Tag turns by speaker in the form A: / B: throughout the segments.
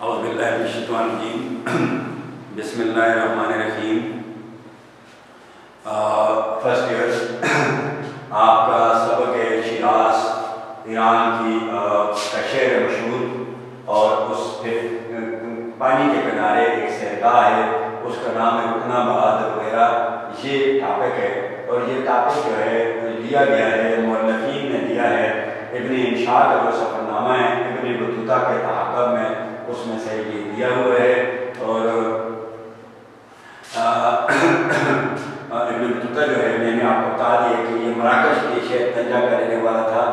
A: اعوذ باللہ من الشیطان الرجیم بسم اللہ الرحمن الرحیم. فرسٹ ایئر آپ کا سبق ہے شیراز، ایران کی کا شہر مشہور، اور اس پہ پانی کے کنارے ایک سیرگاہ ہے، اس کا نام ہے رکن آباد وغیرہ. یہ ٹاپک ہے، اور یہ ٹاپک جو ہے لیا گیا ہے، مؤلفین نے دیا ہے. ابن انشاء کا جو سفر نامہ ہے ابن بطوطہ کے تعاقب میں، اس میں سے یہ دیا ہوا ہے. اور ابن بطوطہ جو ہے، میں نے آپ کو بتا دیا کہ یہ مراکش کے شہر طنجہ کا رہنے والا تھا،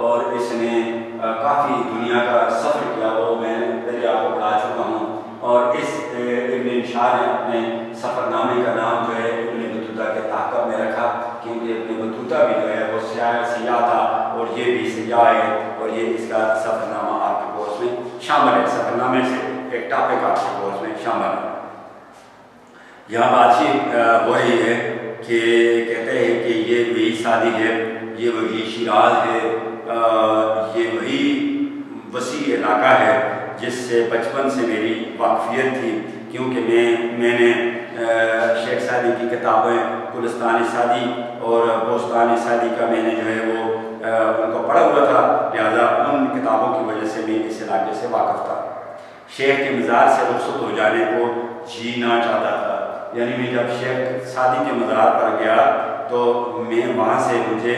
A: اور اس نے کافی دنیا کا سفر کیا، وہ میں پہلے آپ کو بتا چکا ہوں. اور اس ابن انشاء نے اپنے سفر نامے کا نام جو ہے ابن بطوطہ کے تعاقب میں رکھا، کیونکہ ابن بطوطہ بھی جو ہے وہ سیاح تھا، اور یہ بھی سیاح ہے، اور یہ اس کا سفر نامہ آپ کے کورس میں شامل ہے. سفر نامے سے ایک ٹاپک آپ کے کورس میں شامل ہے. یہاں بات چیت ہو رہی ہے کہ کہتے ہیں کہ یہ وہی شادی ہے، یہ وہی شیراز ہے، یہ وہی وسیع علاقہ ہے جس سے بچپن سے میری واقفیت تھی، کیونکہ میں نے شیخ سعدی کی کتابیں گلستان سعدی اور بوستان سعدی کا میں نے جو ہے وہ ان کو پڑھا ہوا تھا، لہذا ان کتابوں کی وجہ سے میں اس علاقے سے واقف تھا. شیخ کے مزار سے رخصت ہو جانے کو جینا چاہتا تھا، یعنی میں جب شیخ سعدی کے مزار پر گیا تو میں وہاں سے مجھے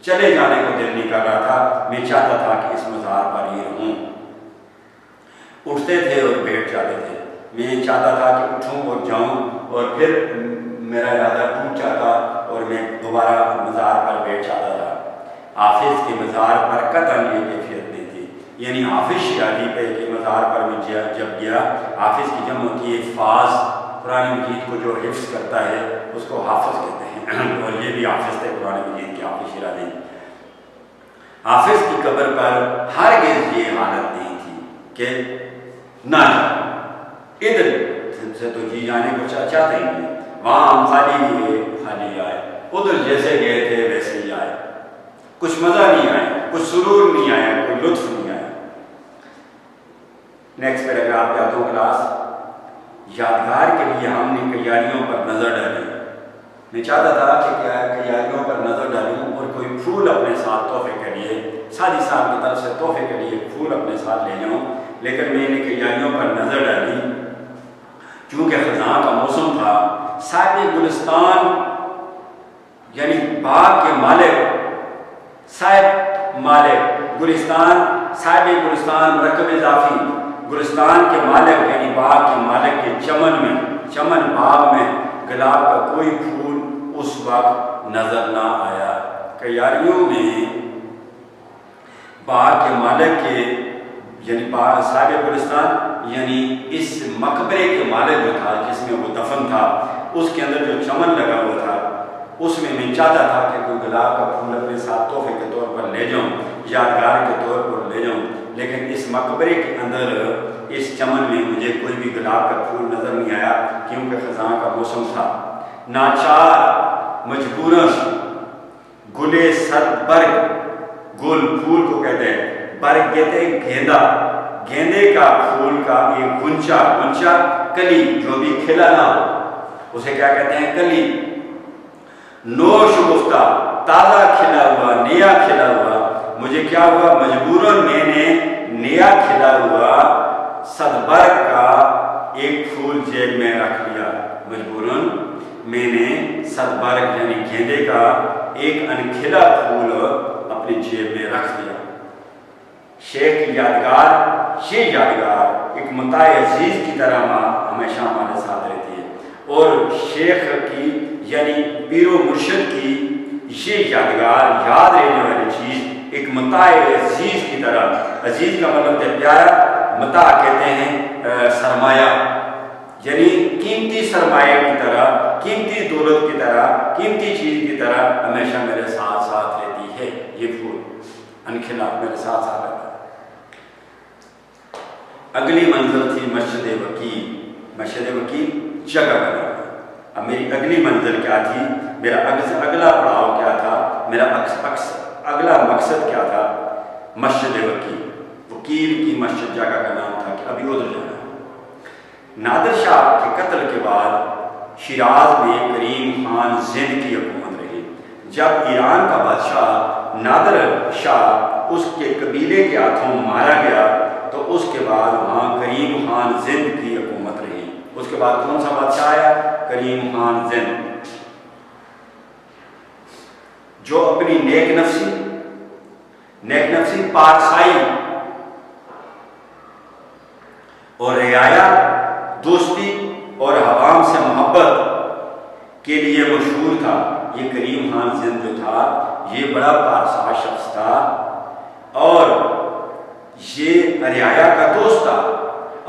A: چلے جانے کو دل نہیں کر رہا تھا. میں چاہتا تھا کہ اس مزار پر ہی رہوں. اٹھتے تھے اور بیٹھ جاتے تھے، میں چاہتا تھا کہ اٹھوں اور جاؤں، اور پھر میرا ارادہ ٹوٹ جاتا اور میں دوبارہ مزار پر بیٹھ جاتا تھا. حافظ کے مزار پر قطعاً یہ کیفیت نہیں تھی، یعنی حافظ شیرازی پہ کے مزار پر میں جب گیا، حافظ کی جمع ہوتی ہے حفاظ، قرآن مجید کو جو حفظ کرتا ہے اس کو حافظ کہتے ہیں، اور یہ بھی حافظ تھے قرآن مجید کے حافظ شیرازی. حافظ کی قبر پر ہرگز یہ حالت نہیں تھی کہ نہ ادھر سے تو جی جانے کو چاہتے ہی نہیں، وہاں ہم خالی ہوئے خالی آئے، ادھر جیسے گئے تھے ویسے ہی آئے. کچھ مزہ نہیں آیا، کچھ سرور نہیں آیا، کوئی لطف نہیں آیا. نیکسٹ پیراگراف پہ آتا ہوں کلاس. یادگار کے لیے ہم نے کیاریوں پر نظر ڈالی. میں چاہتا تھا کہ کیاریوں پر نظر ڈالوں اور کوئی پھول اپنے ساتھ تحفے کے لیے، سادی صاحب کی طرف سے تحفے کے لیے پھول اپنے ساتھ لے جاؤں، لیکن میں نے کیاریوں پر نظر ڈالی. چونکہ خزاں کا موسم تھا، صاحب گلستان یعنی باغ کے مالک، صاحب مالک گلستان، صاحب گلستان مرکب اضافی، گلستان کے مالک یعنی باغ کے مالک کے چمن باغ میں گلاب کا کوئی پھول اس وقت نظر نہ آیا. کیاریوں میں باغ کے مالک کے یعنی صاحب گلستان یعنی اس مقبرے کے مالک جو تھا جس میں وہ دفن تھا، اس کے اندر جو چمن لگا ہوا تھا، اس میں چاہتا تھا کہ کوئی گلاب کا پھول اپنے ساتھ تحفے کے طور پر لے جاؤں، یادگار کے طور پر لے جاؤں. لیکن اس مقبرے کے اندر اس چمن میں مجھے کوئی بھی گلاب کا پھول نظر نہیں آیا، کیونکہ خزاں کا موسم تھا. ناچار مجبوراً گلے صد برگ، گل پھول کو کہتے ہیں، برگ کہتے ہیں گیندے کا پھول کا ایک گنچا کلی جو بھی کھلا نہ ہو اسے کیا کہتے ہیں؟ کلی. نوش گفتہ تازہ کھلا ہوا، نیا کھلا ہوا. مجھے کیا ہوا؟ مجبوراً میں نے نیا کھلا ہوا صدبرگ کا ایک پھول جیب میں رکھ لیا. مجبوراً میں نے صدبرگ یعنی گیندے کا ایک انکھلا پھول اپنی جیب میں رکھ لیا. شیخ کی یادگار، یہ یادگار ایک متاع عزیز کی طرح ہمیشہ ہمارے ساتھ رہتی ہے، اور شیخ کی یعنی پیر و مرشد کی یہ یادگار، یاد رہنے والی چیز ایک متاع عزیز کی طرح. عزیز کا مطلب ہے پیارا، متاع کہتے ہیں سرمایہ، یعنی قیمتی سرمایہ کی طرح، قیمتی دولت کی طرح، قیمتی چیز کی طرح ہمیشہ میرے ساتھ ساتھ رہتی ہے. یہ پھول انکھلا میرے ساتھ ساتھ رہتا ہے. اگلی منزل تھی مسجد وکیل جگہ بنا. اب میری اگلی منزل کیا تھی، میرا اگلا پڑاؤ کیا تھا، میرا اگلا مقصد کیا تھا؟ مسجد وکیل کی مسجد جگہ کا نام تھا کہ ابھی ادھر جانا. نادر شاہ کے قتل کے بعد شیراز میں کریم خان زند کی حکومت رہی. جب ایران کا بادشاہ نادر شاہ اس کے قبیلے کے ہاتھوں مارا گیا تو اس کے بعد وہاں کریم خان زند کی حکومت رہی. اس کے بعد کون سا بادشاہ آیا؟ کریم خان زند، جو اپنی نیک نفسی پارسائی اور رعایا دوستی اور عوام سے محبت کے لیے مشہور تھا. یہ کریم خان زند جو تھا یہ بڑا پارسا شخص تھا اور یہ رعایا کا دوست تھا،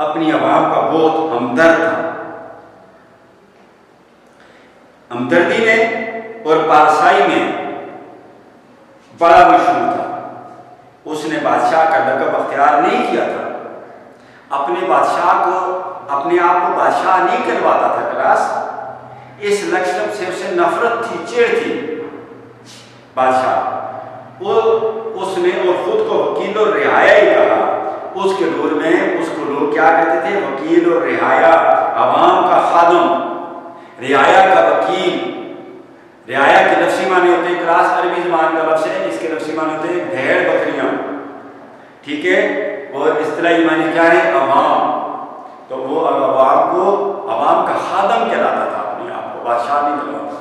A: اپنی عوام کا بہت ہمدرد تھا. ہمدردی میں اور پارسائی میں بڑا مشہور تھا. اس نے بادشاہ کا لقب اختیار نہیں کیا تھا، اپنے آپ کو بادشاہ نہیں کہلواتا تھا کلاس. اس لقب سے اسے نفرت تھی، چڑ تھی. بادشاہ اس نے اور خود کو وکیل اور رعایا ہی کہا. اس کے دور میں اس کو لوگ کیا کہتے تھے؟ وکیل اور رعایا، عوام کا خادم، رعایا کا وکیل. رعایا کے لفظی معنی ہوتے ہیں، کلاس عربی زبان کا لفظ ہے، اس کے لفظی معنی ہوتے ہیں بھیڑ بکریاں، ٹھیک ہے. اور اصطلاحی معنی کیا ہے؟ عوام. تو وہ عوام کا خادم کہلاتا تھا، اپنے آپ کو بادشاہ نہیں کہلاتا.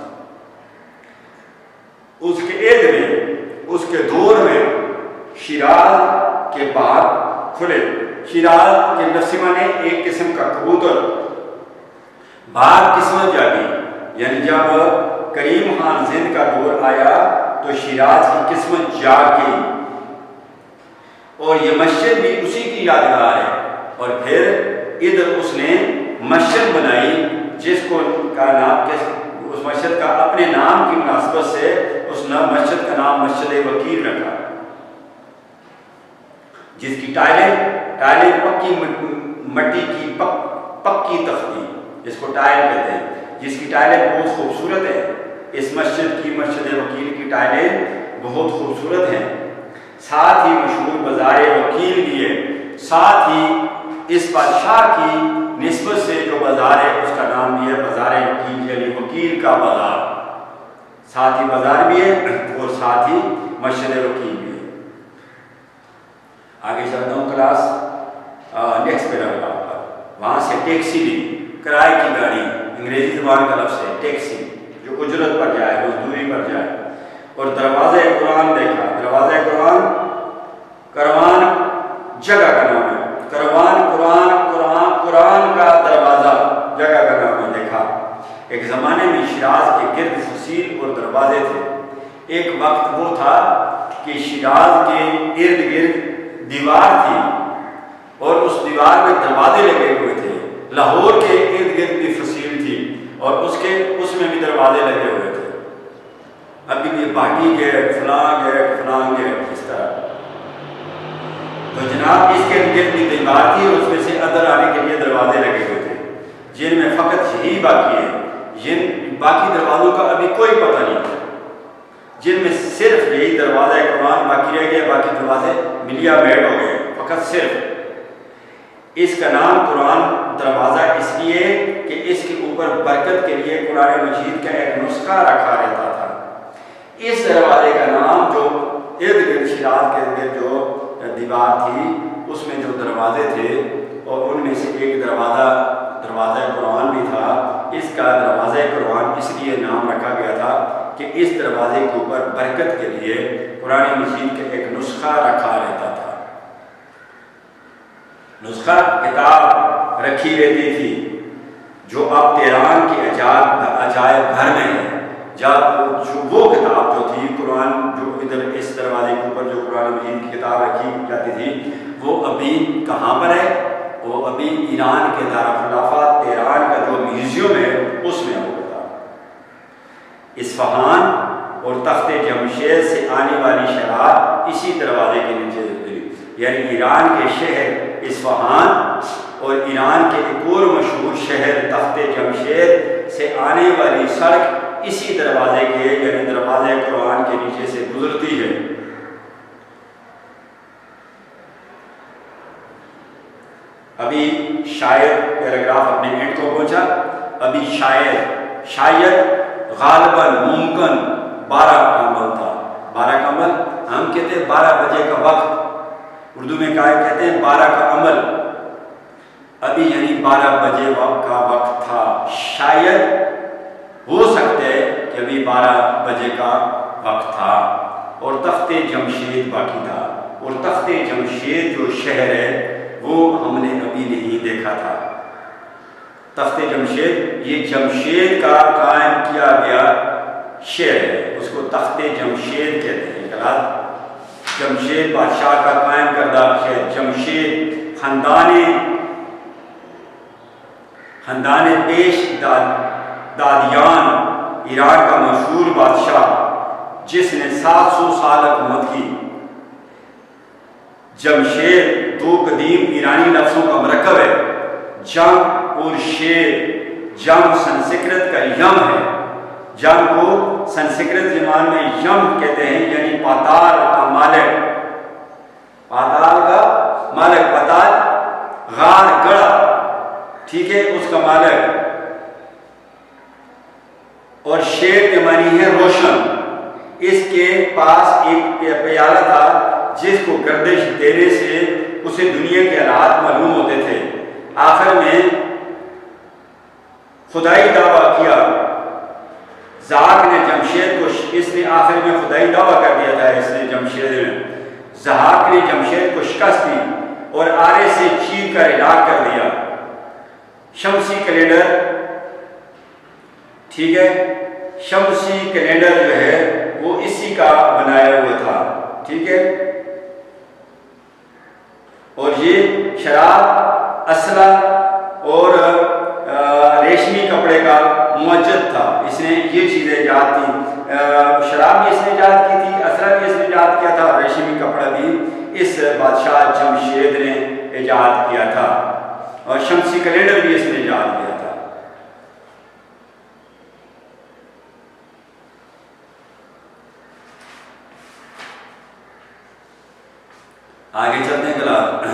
A: اس کے عہد میں، اس کے دور میں شیراز کے باغ کھلے. شیراز کے لفظی معنی ایک قسم کا کبوتر. باغ قسمت جاگی، یعنی جب کریم خان زند کا دور آیا تو شیراز کی قسمت جاگ گئی. اور یہ مسجد بھی اسی کی یادگار ہے. اور پھر ادھر اس نے مسجد بنائی جس کو کا نام اس مسجد کا اپنے نام کی مناسبت سے اس نے مسجد کا نام مسجد وکیل رکھا، جس کی ٹائلیں پکی مٹی کی پکی تختی، جس کو ٹائل کہتے ہیں، جس کی ٹائلیں بہت خوبصورت ہیں. اس مسجد وکیل کی ٹائلیں بہت خوبصورت ہیں. ساتھ ہی مشہور بازار وکیل بھی ہے. ساتھ ہی اس بادشاہ کی نسبت سے جو بازار ہے اس کا نام بھی ہے بازار وکیل، یعنی وکیل کا بازار. ساتھ ہی بازار بھی ہے اور ساتھ ہی مسجد وکیل بھی ہے. آگے چلتا ہوں کلاس نیکسٹ پیراگراف پر. وہاں سے ٹیکسی لی، کرائے کی گاڑی، انگریزی زبان کا لفظ ہے ٹیکسی، جو اجرت پر جائے، مزدوری پر جائے. اور دروازہ قرآن دیکھا. دروازہ کروان جگہ کا نام ہے. قرآن کا دروازہ جگہ کا نام ہے. دیکھا ایک زمانے میں شیراز کے گرد فصیل اور دروازے تھے. ایک وقت وہ تھا کہ شیراز کے ارد گرد دیوار تھی اور اس دیوار میں دروازے لگے ہوئے تھے. لاہور کے ارد گرد بھی فصیل تھی اور اس میں بھی دروازے لگے ہوئے تھے. ابھی بھی باٹی گیٹ، فلاں گیٹ اس طرح. تو جناب اس کے ارد گرد بھی دیوار تھی اور اس میں سے اندر آنے کے لیے دروازے لگے ہوئے تھے، جن میں فقط یہی باقی ہے. جن باقی دروازوں کا ابھی کوئی پتہ نہیں، جن میں صرف یہی دروازہ قرآن باقی رہ گیا. باقی دروازے ملیا میڈ ہو گئے. فقط صرف اس کا نام قرآن دروازہ اس لیے کہ اس کے اوپر برکت کے لیے قرآن مجید کا ایک نسخہ رکھا رہتا تھا. اس دروازے کا نام جو ارد گرد شیراز کے ارد گرد جو دیوار تھی اس میں جو دروازے تھے اور ان میں سے ایک دروازہ قرآن بھی تھا. اس کا دروازہ قرآن اس لیے نام رکھا گیا تھا کہ اس دروازے کے اوپر برکت کے لیے قرآن مجید کا ایک نسخہ رکھا رہتا تھا. نسخہ کتاب رکھی رہتی تھی جو اب تہران کے عجائب گھر میں ہے. جب وہ کتاب جو تھی قرآن جو ادھر اس دروازے کے اوپر جو قرآن مجید کی کتاب رکھی جاتی تھی وہ ابھی کہاں پر ہے؟ وہ ابھی ایران کے دارالخلافہ تہران کا جو میوزیم ہے اس میں وہ کتاب. اصفہان اور تخت جمشید سے آنے والی شراب اسی دروازے کے نیچے ہوتی، یعنی ایران کے شہر اصفہان اور ایران کے ایک اور مشہور شہر تخت جمشید سے آنے والی سڑک اسی دروازے کے یعنی دروازے قرآن کے نیچے سے گزرتی ہے. شاید پیراگراف اپنے اینڈ کو پہنچا، ابھی شاید غالباً ممکن 12 کامل تھا، 12 کامل ہم کہتے ہیں 12 بجے کا وقت، اردو میں کہتے ہیں 12 کا عمل، ابھی یعنی 12 بجے کا وقت تھا، شاید ہو سکتا ہے کہ ابھی 12 بجے کا وقت تھا، اور تخت جمشید باقی تھا، اور تخت جمشید جو شہر ہے وہ ہم نے ابھی نہیں دیکھا تھا۔ تخت جمشید یہ جمشید کا قائم کیا گیا شہر ہے، اس کو تخت جمشید کہتے ہیں۔ جمشید بادشاہ کا قائم کردہ شہر، جمشید خاندان پیش دادیان ایران کا مشہور بادشاہ جس نے 700 سال حکومت کی۔ جمشید 2 قدیم ایرانی لفظوں کا مرکب ہے، جم اور شیر۔ جم سنسکرت کا یم ہے، جم کو سنسکرت زبان میں یم کہتے ہیں، یعنی پاتال کا مالک، پاتال کا مالک، پاتال غار گڑھا، ٹھیک ہے، اس کا مالک۔ اور شیر کے معنی ہے روشن۔ اس کے پاس ایک پیالہ تھا جس کو گردش دینے سے اسے دنیا کے حالات معلوم ہوتے تھے۔ آخر میں خدائی دعویٰ کیا، زحاک نے جمشید کو، اس نے آخر میں خدائی دعویٰ کر دیا تھا، اس نے جمشید میں، زحاک نے جمشید کو شکست دی اور آرے سے چیر کر ہلاک کر دیا۔ شمسی کیلنڈر، ٹھیک ہے، شمسی کیلنڈر جو ہے وہ اسی کا بنایا ہوا تھا، ٹھیک ہے، اور یہ شراب، اسلحہ اور ریشمی کپڑے کا موجد تھا۔ اس نے یہ چیزیں ایجاد کی، شراب بھی اس نے ایجاد کی تھی، اسلحہ بھی اس نے ایجاد کیا تھا، اور ریشمی کپڑا بھی اس بادشاہ جمشید نے ایجاد کیا تھا، اور شمسی کیلنڈر بھی اس نے ایجاد کیا تھا۔ آگے چلتے ہیں کلاس۔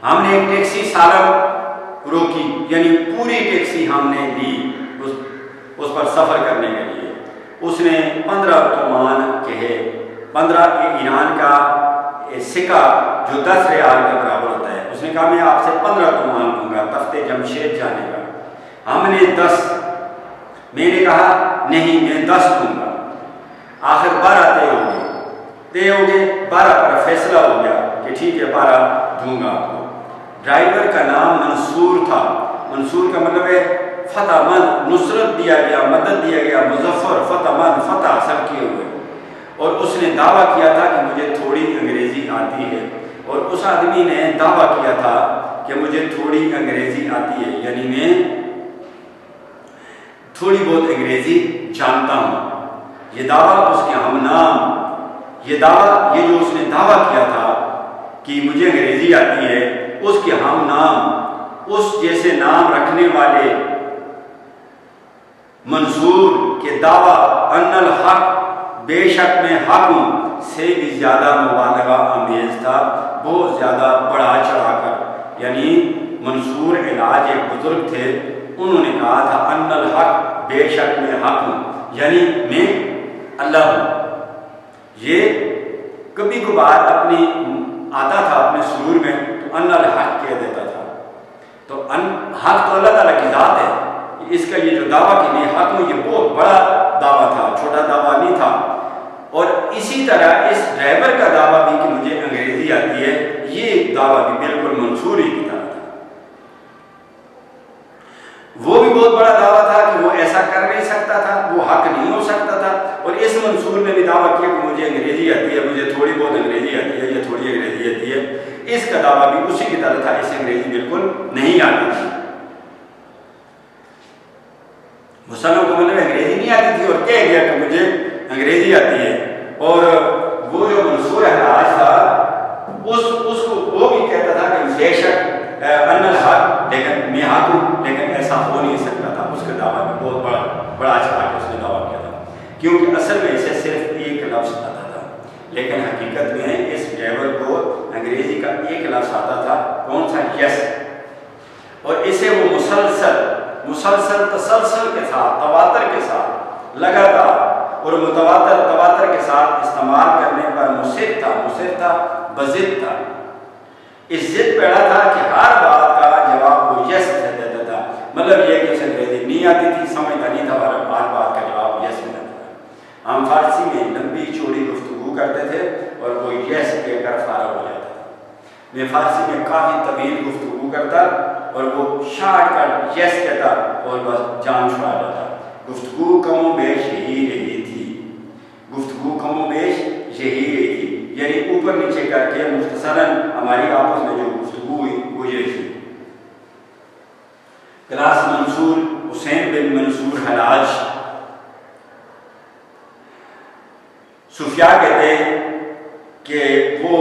A: ہم نے ایک ٹیکسی سالم روکی، یعنی پوری ٹیکسی ہم نے لی اس پر سفر کرنے کے لیے۔ اس نے 15 تومان کہے، 15 ایران کا سکہ جو 10 ریال کے برابر ہوتا ہے۔ اس نے کہا میں آپ سے 15 تومان لوں گا تخت جمشید جانے کا۔ ہم نے 10، میں نے کہا نہیں میں 10 دوں گا۔ آخر 12 طے ہو گئے، 12 پر فیصلہ ہو گیا کہ ٹھیک ہے 12 دوں گا آپ کو۔ ڈرائیور کا نام منصور تھا، منصور کا مطلب ہے فتح مند، نصرت دیا گیا، مدد دیا گیا، مظفر، فتح مند، فتح حاصل کیے ہوئے۔ اور اس نے دعویٰ کیا تھا کہ مجھے تھوڑی انگریزی آتی ہے، اور اس آدمی نے دعویٰ کیا تھا کہ مجھے تھوڑی انگریزی آتی ہے، یعنی میں تھوڑی بہت انگریزی جانتا ہوں۔ یہ دعویٰ اس کے ہم نام، یہ جو اس نے دعویٰ کیا تھا کہ مجھے انگریزی آتی ہے، اس کے ہم نام، اس جیسے نام رکھنے والے منصور کے دعویٰ ان الحق، بے شک میں حق ہوں، سے بھی زیادہ مبالغہ آمیز تھا، بہت زیادہ بڑھا چڑھا کر۔ یعنی منصور علاج ایک بزرگ تھے، انہوں نے کہا تھا ان الحق، بے شک میں حق ہوں، یعنی میں اللہ ہوں۔ یہ کبھی کبھار اپنی آتا تھا اپنے سرور میں تو ان الحق کہہ دیتا تھا، تو حق تو اللہ تعالیٰ کی ذات ہے۔ اس کا یہ جو دعویٰ کہ میں حق ہوں، یہ بہت بڑا دعویٰ تھا، چھوٹا دعویٰ نہیں تھا۔ اور اسی طرح اس ڈرائیور کا دعویٰ بھی کہ مجھے انگریزی آتی ہے، یہ دعویٰ بھی بالکل منصور ہی کی طرح تھا۔ وہ بھی بہت بڑا دعویٰ تھا کہ وہ ایسا کر نہیں سکتا تھا، وہ حق نہیں ہو سکتا تھا۔ اور اس منصور نے بھی دعویٰ کیا کہ مجھے انگریزی آتی ہے، مجھے تھوڑی بہت انگریزی آتی ہے، یا تھوڑی انگریزی آتی ہے۔ اس کا دعویٰ بھی اسی کی طرح تھا، اسے انگریزی بالکل نہیں آتی تھی۔ مسلمانوں کو مطلب انگریزی نہیں آتی تھی، اور کہہ گیا کہ مجھے انگریزی آتی ہے۔ اور وہ جو منصور حراج تھا اس کو وہ بھی کہتا تھا کہ بے شک ان الحق، لیکن میں حق ہوں، لیکن ایسا ہو نہیں سکتا تھا۔ اس کا دعویٰ بھی بہت بڑا چڑھا کے اس نے دعویٰ کیا تھا، کیونکہ اصل میں اسے صرف ایک لفظ آتا تھا، لیکن حقیقت میں اس ڈرائیور کو انگریزی کا ایک لفظ آتا تھا، کون سا؟ یس۔ اور اسے وہ مسلسل تسلسل کے ساتھ، تواتر کے ساتھ، لگاتار اور تواتر کے ساتھ استعمال کرنے پر مصر تھا، بضد تھا۔ اس ضد پیڑا تھا کہ ہر بات کا جواب وہ یس دیتا تھا، مطلب یہ کہ اسے انگریزی نہیں آتی تھی، سمجھتا نہیں تھا، اور ہر بات کا جواب یس میں دیتا تھا۔ ہم فارسی میں لمبی چوڑی گفتگو کرتے تھے اور وہ یس کہہ کر فارغ ہو جاتا تھا۔ میں فارسی میں کافی طویل گفتگو کرتا اور وہ شارٹ کٹ یس کہتا اور بس جان چھڑا جاتا۔ گفتگو کم و بیش یہی رہی تھی، یعنی اوپر نیچے کر کے مختصراً ہماری آپس میں جو گفتگو ہوئی وہ یہ تھی۔ کلاس منصور حسین بن منصور حلاج صوفیاء کہتے کہ وہ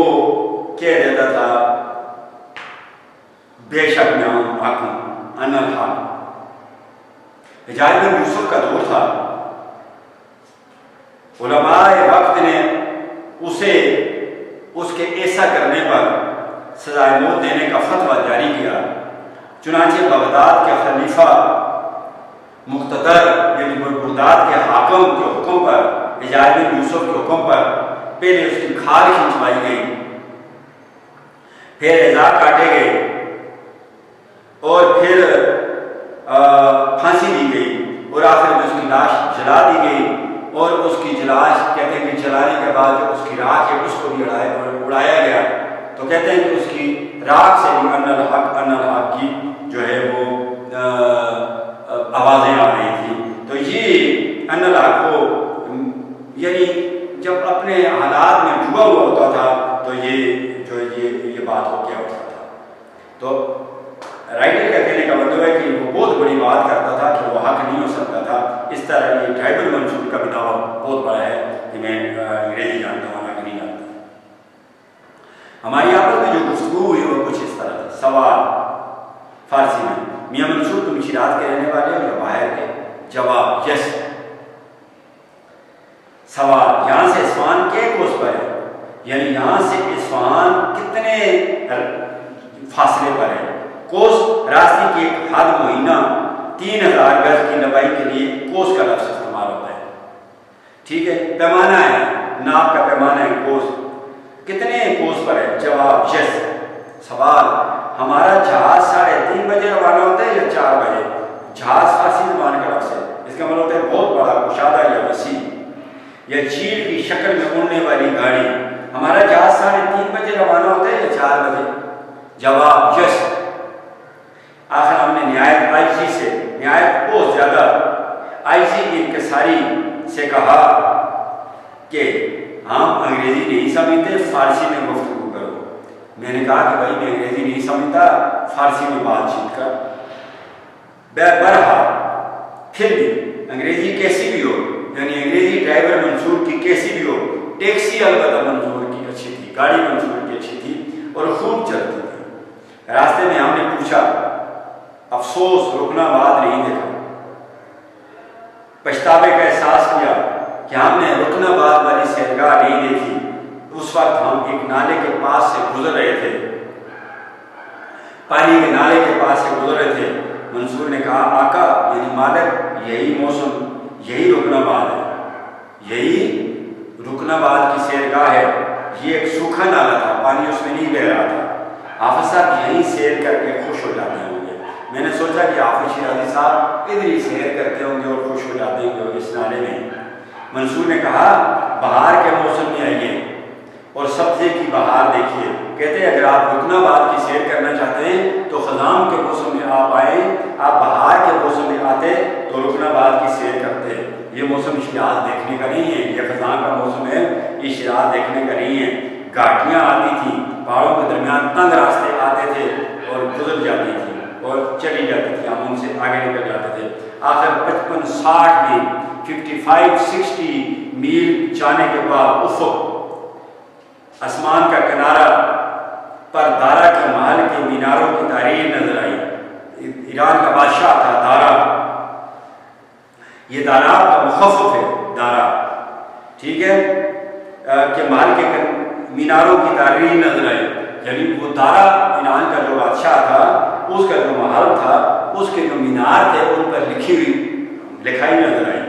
A: کہہ دیتا تھا بے شک میں ہوں حق ہوں، انا الحق۔ حجاج بن یوسف کا دور تھا، علماء وقت نے اسے اس کے ایسا کرنے پر سزائے موت دینے کا فتویٰ جاری کیا۔ چنانچہ بغداد کے خلیفہ مقتدر یعنی بغداد کے حاکم کے حکم پر، حجاج بن یوسف کے حکم پر پہلے اس کی کھال کھنچوائی گئی، پھر اعزاز کاٹے گئے اور پھر پھانسی دی گئی اور آخر میں اس کی لاش جلا دی گئی۔ اور اس کی لاش کہتے ہیں کہ جلانے کے بعد جو اس کی راکھ ہے اس کو بھی اڑایا گیا، تو کہتے ہیں کہ اس کی راکھ سے بھی ان الحق کی جو ہے وہ آوازیں آ رہی تھیں۔ تو یہ ان الحق کو یعنی جب اپنے حالات میں ڈوبا ہوا ہوتا تھا تو یہ بات ہو کیا ہوتا تھا۔ تو رائٹر کا کہنے کا مطلب ہے کہ وہ بہت بڑی بات کرتا تھا کہ وہ حق نہیں ہو سکتا تھا۔ اس طرح یہ حجاج بن منصور کا بھی دعویٰ بہت بڑا ہے کہ میں انگریزی جانتا ہوں، حق نہیں جانتا۔ ہماری آپس میں جو گفتگو ہوئی وہ کچھ اس طرح تھا۔ سوال فارسی میں، میاں منصور تم شیراز کے رہنے والے ہو یا باہر کے؟ جواب یس۔ سوال یہاں سے اصفہان کے کوس پر ہے، یعنی یہاں سے اصفہان کتنے فاصلے پر ہے؟ کوس راستے کی ایک حد معینہ 3000 گز کی لمبائی کے لیے کوس کا لفظ استعمال ہوتا ہے، ٹھیک ہے، پیمانہ ہے، ناپ کا پیمانہ ہے کوس۔ کتنے کوس پر ہے؟ جواب یس۔ سوال ہمارا جہاز 3:30 بجے روانہ ہوتا ہے یا 4 بجے؟ جہاز فارسی زبان کا لفظ ہے، اس کا مطلب ہوتا ہے بہت بڑا، کشادہ یا وسیع یا چیل کی شکل میں اڑنے والی گاڑی۔ ہمارا جہاز 3:30 بجے روانہ ہوتا ہے یا 4 بجے؟ جواب یس۔ آخر ہم نے نہایت بہت زیادہ عاجزی انکساری سے کہا کہ ہم انگریزی نہیں سمجھتے، فارسی میں گفتگو کرو۔ میں نے کہا کہ بھائی میں انگریزی نہیں سمجھتا، فارسی میں بات چیت کر۔ بہرحال پھر بھی انگریزی کیسی بھی ہو، یعنی انگریزی ڈرائیور منصور کی کیسی بھی ہو، ٹیکسی البتہ منصور کی اچھی تھی، گاڑی منصور کی اچھی تھی اور خوب چلتی تھی۔ راستے میں ہم نے پوچھا، افسوس رکنا بعد نہیں دیکھا، پچھتاوے کا احساس کیا کہ ہم نے رکنا بعد والی سیرگاہ نہیں دیکھی۔ اس وقت ہم ایک نالے کے پاس سے گزر رہے تھے، پانی کے نالے کے پاس سے گزر رہے تھے۔ منصور نے کہا آقا یعنی مالک یہی موسم، یہی رکنا بعد ہے، یہی رکنا بعد کی سیرگاہ ہے۔ یہ ایک سوکھا نالا تھا، پانی اس میں نہیں بہ رہا تھا۔ حافظ صاحب یہیں سیر کر کے خوش ہو جاتے ہوں گے۔ میں نے سوچا کہ حافظ شیرازی صاحب ادھر ہی سیر کرتے ہوں گے اور خوش ہو جاتے ہوں گے اس نالے میں۔ منصور نے کہا بہار کے موسم میں آئیے اور سبزے کی بہار دیکھیے۔ کہتے ہیں اگر آپ رکنا بعد کی سیر کرنا چاہتے ہیں تو خزاں کے موسم میں آپ آئیں، آپ بہار کے موسم میں آتے تو رکنا بعد کی سیر کرتے۔ یہ موسم شیراز دیکھنے کا نہیں ہے، یہ خزاں کا موسم ہے، یہ شیراز دیکھنے کا نہیں ہے۔ گھاٹیاں آتی تھیں، پہاڑوں کے درمیان تنگ راستے آتے تھے اور گزر جاتی تھیں اور چلی جاتی تھی، ہم ان سے آگے نکل جاتے تھے۔ آخر 55-60 میں 55-60 میل جانے کے بعد افق آسمان کا کنارہ پر دارا کے محل کے میناروں کی تحریر نظر آئی۔ ایران کا بادشاہ تھا دارا، یہ دارا کا مخفف ہے، دارا، ٹھیک ہے، کہ محل کے میناروں کی تحریر نظر آئی، یعنی وہ دارا ایران کا جو بادشاہ تھا اس کا جو محل تھا اس کے جو مینار تھے ان پر لکھائی نظر آئی.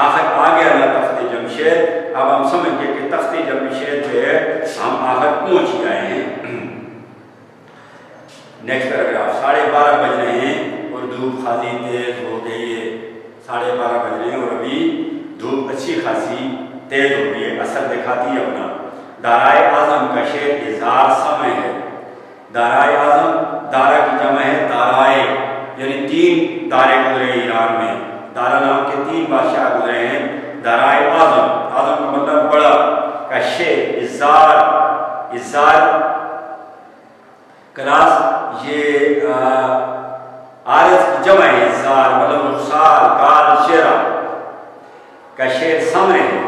A: آخر آ گیا نا تخت جمشید. اب ہم سمجھ گئے کہ تخت جمشید جو ہے ہم آخر پہنچ گئے ہیں. Next paragraph. 12:30 بج رہے ہیں اور دھوپ خاصی تیز ہو گئی ہے. 12:30 بج رہے ہیں اور ابھی دھوپ اچھی خاصی تیز ہو گئی ہے. اثر دکھاتی ہے اپنا. دارائے اعظم کا شعر اظہار سمے ہے. دارائے اعظم، دارا کی جمع ہے دارائے، یعنی 3 دارے گزرے ایران میں. دارا نام کے 3 بادشاہ گزرے ہیں. دارائے اعظم، اعظم کا مطلب بڑا، کا شعر اظہار کلاس یہ عارض کی جمع ہے. اظہار مطلب رخسار کال شعرا کا شعر سمے ہے.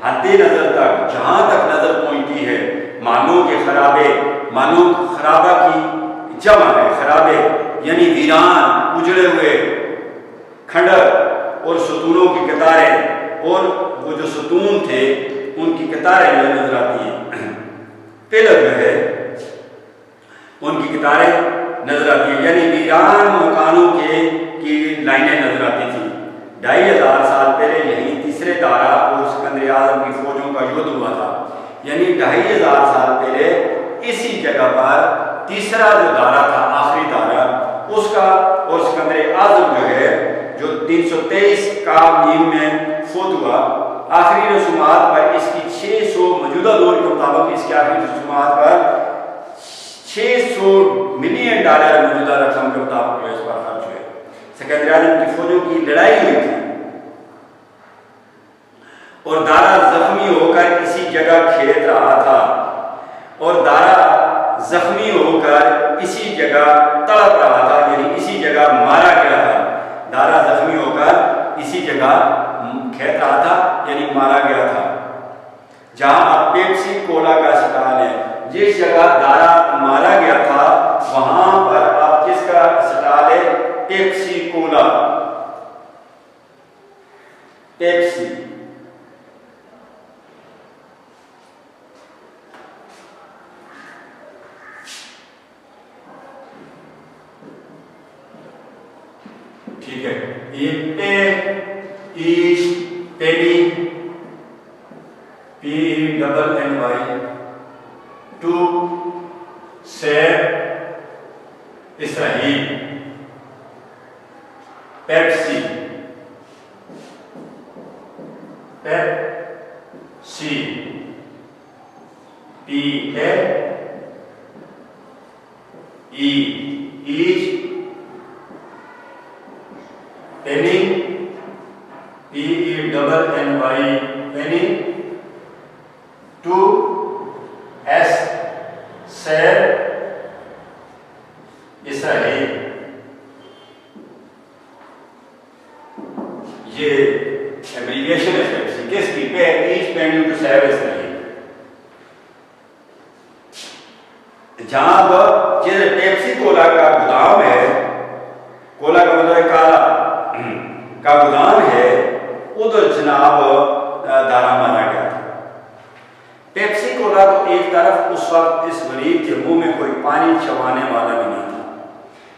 A: حد نظر تک، جہاں تک نظر پہنچتی ہے. مانو کے خرابے، مانو خرابہ کی جمع ہے. خرابے یعنی ویران، اجڑے ہوئے کھنڈر اور ستونوں کی قطاریں، اور وہ جو ستون تھے ان کی قطاریں نظر آتی ہیں. پلر جو ہے ان کی قطاریں نظر آتی ہیں، یعنی ویران مکانوں کی لائنیں نظر آتی تھیں. 2500 سال پہلے یہی تیسرے دارا اور سکندر اعظم کی فوجوں کا یدھ ہوا تھا. یعنی 2500 سال پہلے اسی جگہ پر تیسرا جو دارا تھا، آخری دارا، اس کا اور سکندر اعظم جو ہے جو 323 کا میم میں فوت ہوا. آخری رسومات پر اس کی 600 موجودہ دور کے مطابق اس کی آخری رسومات پر $600 ملین موجودہ رقم کے مطابق اس پر خرچ ہوئے. سکندر اعظم کی فوجوں کی لڑائی ہوئی تھی اور دارا زخمی ہو کر اسی جگہ کھیت رہا تھا، اور دارا زخمی ہو کر اسی جگہ تڑپ رہا تھا، یعنی اسی جگہ مارا گیا تھا. دارا زخمی ہو کر اسی جگہ کھیت رہا تھا یعنی مارا گیا تھا. جہاں اب پیپسی کولا کا اسپتال ہے، جس جگہ دارا مارا گیا تھا وہاں پر اب کس کا اسپتال ہے؟ پیپسی کولا. پیپسی ٹھیک ہے. یہ پینی PENNY 2 سیب اسرائیل. پیپسی PENNY 2 سیب اسرائیل. یہ ایبریویشن ہے پیپسی. کس کی؟ PENNY 2 سیب اسرائیل. جہاں پیپسی کولا کا گودام ہے، کولا کا مطلب کالا کا گودام ہے، ادھر جناب دارا مارا گیا تھا. پیپسی کولا تو ایک طرف اس وقت اس غریب کے منہ میں کوئی پانی چبانے والا بھی نہیں تھا.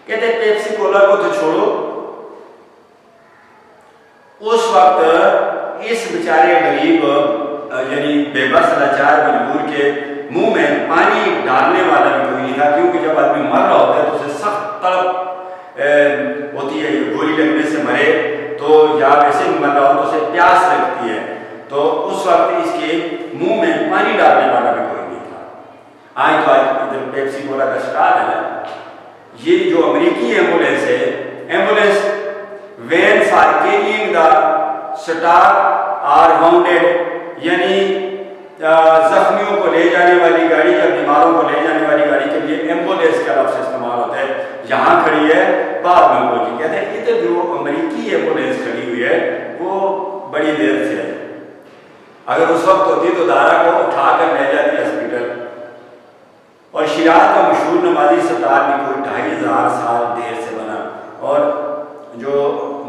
A: کہتے پیپسی کولا کو تو چھوڑو، اس وقت اس بیچارے غریب یعنی بے بس لاچار مجبور کے منہ میں پانی ڈالنے والا بھی کوئی نہیں تھا. کیونکہ جب آدمی مر رہا ہوتا ہے تو اسے سخت تڑپ ہوتی ہے، گولی لگنے سے مرے تو یا ویسے مر رہا ہو تو اسے پیاس لگتی ہے. تو اس وقت اس کے منہ میں پانی ڈالنے والا بھی کوئی نہیں تھا. آج تو ادھر پیپسی کولا کا اسٹال ہے نا. یہ جو امریکی ایمبولینس ہے، ambulance van for carrying the stock or wounded, یعنی زخمیوں کو لے جانے والی گاڑی یا بیماروں کو لے جانے والی گاڑی کے لیے ایمبولینس کا لفظ استعمال ہوتا ہے. یہاں کھڑی ہے، بعد میں پہنچی. کہتے ہیں ادھر جو امریکی ایمبولینس کھڑی ہوئی ہے وہ بڑی دیر سے ہے. اگر اس وقت ہوتی تو دارا کو اٹھا کر لے جاتی ہاسپٹل. اور شیراز کا مشہور نمازی اسپتال بھی کوئی 2500 سال دیر سے بنا. اور جو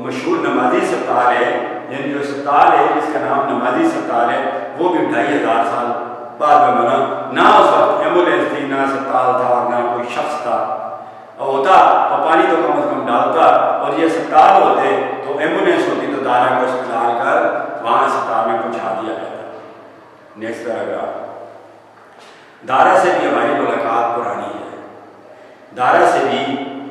A: مشہور نمازی اسپتال ہے، یعنی جو اسپتال ہے جس کا نام نمازی اسپتال ہے، وہ بھی 2500 سال بعد میں بنا. نہ اس وقت ایمبولینس تھی، نہ اسپتال تھا، اور نہ کوئی شخص تھا. ہوتا یہ اسپتال ہوتے تو ایمبولینس ہوتی تو دارا کو اسپتال کر وہاں اسپتال میں پہنچا دیا جاتا. Next paragraph. دارا سے بھی ہماری ملاقات پرانی ہے. دارا سے بھی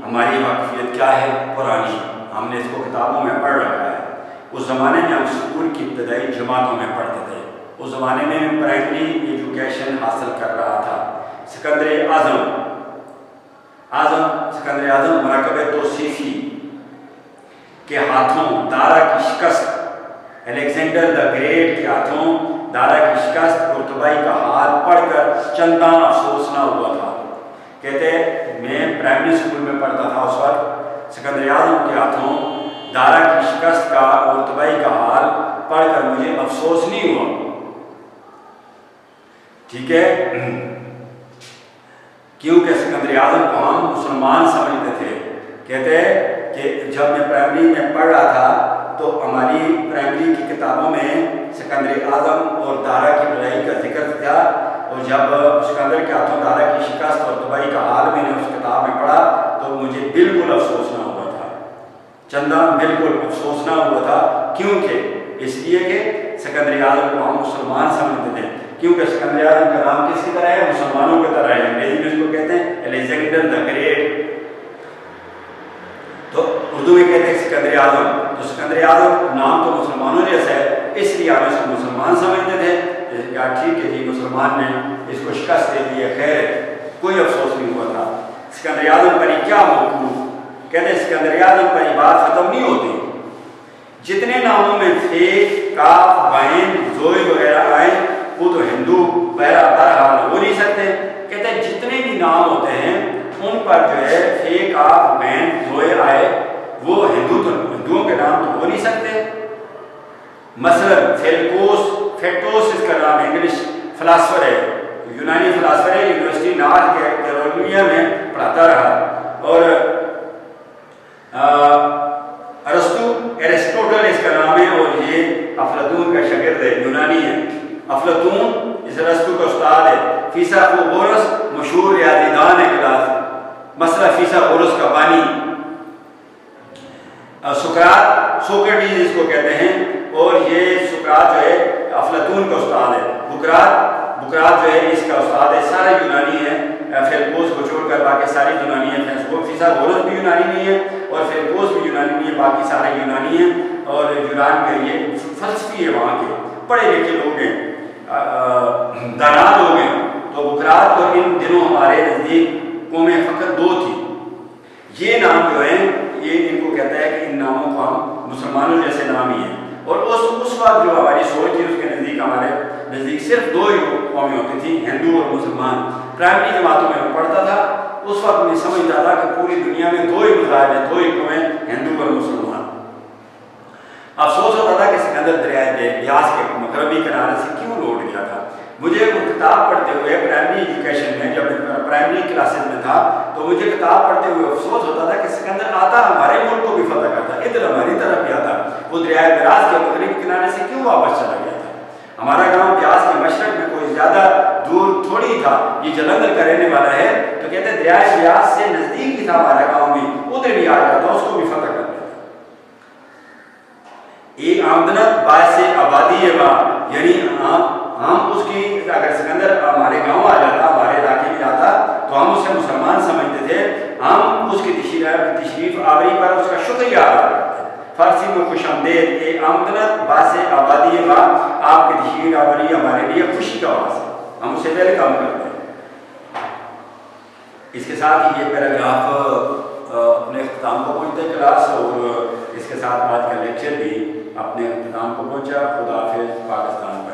A: ہماری واقفیت کیا ہے؟ پرانی. ہم نے اس کو کتابوں میں پڑھ رکھا ہے. اس زمانے میں ہم اسکول کی ابتدائی جماعتوں میں پڑھتے تھے. اس زمانے میں پرائمری ایجوکیشن حاصل کر رہا تھا. سکندر اعظم مراکب توصیفی کے ہاتھوں دارا کی شکست، الیگزینڈر دا گریٹ کے ہاتھوں دارا کی شکست اور تباہی کا حال پڑھ کر چنداں افسوس نہ ہوا تھا. کہتے میں پرائمری اسکول میں پڑھتا تھا اس وقت. سکندر اعظم کے ہاتھوں دارا کی شکست کا اور تباہی کا حال پڑھ کر مجھے افسوس نہیں ہوا. ٹھیک ہے، کیونکہ سکندر اعظم کو ہم مسلمان سمجھتے تھے. کہتے ہیں کہ جب میں پرائمری میں پڑھ رہا تھا تو ہماری پرائمری کی کتابوں میں سکندر اعظم اور دارا کی لڑائی کا ذکر تھا. اور جب سکندر کے ہاتھوں دارا کی شکست اور تباہی کا حال میں نے اس کتاب میں پڑھا تو مجھے بالکل افسوس نہ ہوا تھا. چندہ بالکل افسوس نہ ہوا تھا. کیونکہ اس لیے کہ سکندر اعظم کو ہم مسلمان سمجھتے تھے. کیونکہ سکندر اعظم کا نام کس کی طرح ہے؟ مسلمانوں کی طرح ہے. انگریزی میں اس کو کہتے ہیں الیگزینڈر دا گریٹ. تو اردو میں کہتے ہیں سکندر اعظم. تو سکندر اعظم نام تو مسلمانوں جیسا ہے، اس لیے ہم اس کو مسلمان سمجھتے تھے. یا ٹھیک ہے جی، مسلمان نے اس کو شکست دے دی ہے، خیر ہے، کوئی افسوس نہیں ہوا تھا. سکندر اعظم پر کیا موقوف؟ کہتے ہیں سکندر اعظم پر بات ختم نہیں ہوتی. جتنے ناموں میں فے، کاف، غین، زوئے وغیرہ آئے وہ تو ہندو بہرحال ہو نہیں سکتے. کہتے ہیں جتنے بھی نام ہوتے ہیں ان پر جو ہے فے، کاف، غین، زوئے آئے وہ ہندوؤں کے نام تو ہو نہیں سکتے. مثلا فیٹوس اس کا نام انگلش فلاسفر ہے، یونانی فلاسفر ہے. یونیورسٹی نارتھ کیرولینا میں پڑھاتا رہا. اور ایرسٹوٹل اس کا نام ہے اور یہ افلاطون کا شاگرد ہے، یونانی ہے. افلاطون اس ارسطو کا استاد ہے. فیثاغورس مشہور ریاضی دان ہے کلاس، مسئلہ فیثاغورس کا بانی. سوکریٹیز اس کو کہتے ہیں اور یہ سقراط جو ہے افلاطون کا استاد ہے. بکرات جو ہے اس کا استاد ہے. سارے یونانی ہیں، فیلپوس کو چھوڑ کر باقی سارے یونانی ہیں. فیثاغورس بھی یونانی نہیں ہے اور فیلپوس بھی یونانی نہیں ہے، باقی سارے یونانی ہیں. اور یونان کے یہ فلسفی ہے، وہاں کے پڑھے لکھے لوگ ہیں، دانا لوگ ہیں. تو بکرات اور ان دنوں ہمارے نزدیک قومیں فقط دو تھی. یہ نام جو ہیں یہ ان کو کہتا ہے کہ ان ناموں کو ہم مسلمانوں جیسے نام ہی ہیں. اور اس وقت جو ہماری سوچ تھی اس کے نزدیک ہمارے نزدیک صرف دو ہی قومیں ہوتی تھیں، ہندو اور مسلمان. پرائمری جماعتوں میں پڑھتا تھا اس وقت میں سمجھتا تھا کہ پوری دنیا میں دو ہی مذاہب ہیں، دو ہی قومیں، ہندو اور مسلمان. افسوس ہوتا تھا کہ سکندر دریائے بیاس کے مغربی کنارے سے کیوں لوٹ گیا تھا. مجھے وہ کتاب پڑھتے ہوئے پرائمری ایجوکیشن میں جب پرائمری کلاسز میں تھا تو مجھے کتاب پڑھتے ہوئے افسوس ہوتا تھا کہ سکندر آتا ہمارے ملک کو بھی فتح کرتا، ادھر ہماری طرف بھی آتا، وہ دریائے بیاس کے مغربی کنارے سے کیوں واپس چلا گیا تھا. ہمارا گاؤں بیاس کے مشرق میں کوئی زیادہ دور تھوڑی تھا، یہ جلندھر کا رہنے والا ہے تو کہتے ہیں دریائے بیاس سے نزدیک ہی تھا ہمارا گاؤں بھی، ادھر بھی آ جاتا، اس کو بھی فتح کر لیتا. ایک آمدنت باعث آبادی ہے وہاں، یعنی ہم اس کی اگر سکندر ہمارے گاؤں آ جاتا، ہمارے علاقے میں آتا تو ہم اسے مسلمان سمجھتے تھے. ہم اس کی تشریف آوری پر اس کا شکریہ ادا کرتے. فارسی میں خوش آمدید، ایک آمدنت باعث آبادی ہے وہاں، آپ کی تشریف آوری ہمارے لیے خوشی کا باعث ہے، ہم اسے ویلکم کرتے ہیں. اس کے ساتھ ہی یہ پیراگراف اپنے اختتام کو پہنچتے کلاس، اور اس کے ساتھ آج کا لیکچر بھی اپنے اختتام کو پہنچا. خدا حافظ. پاکستان.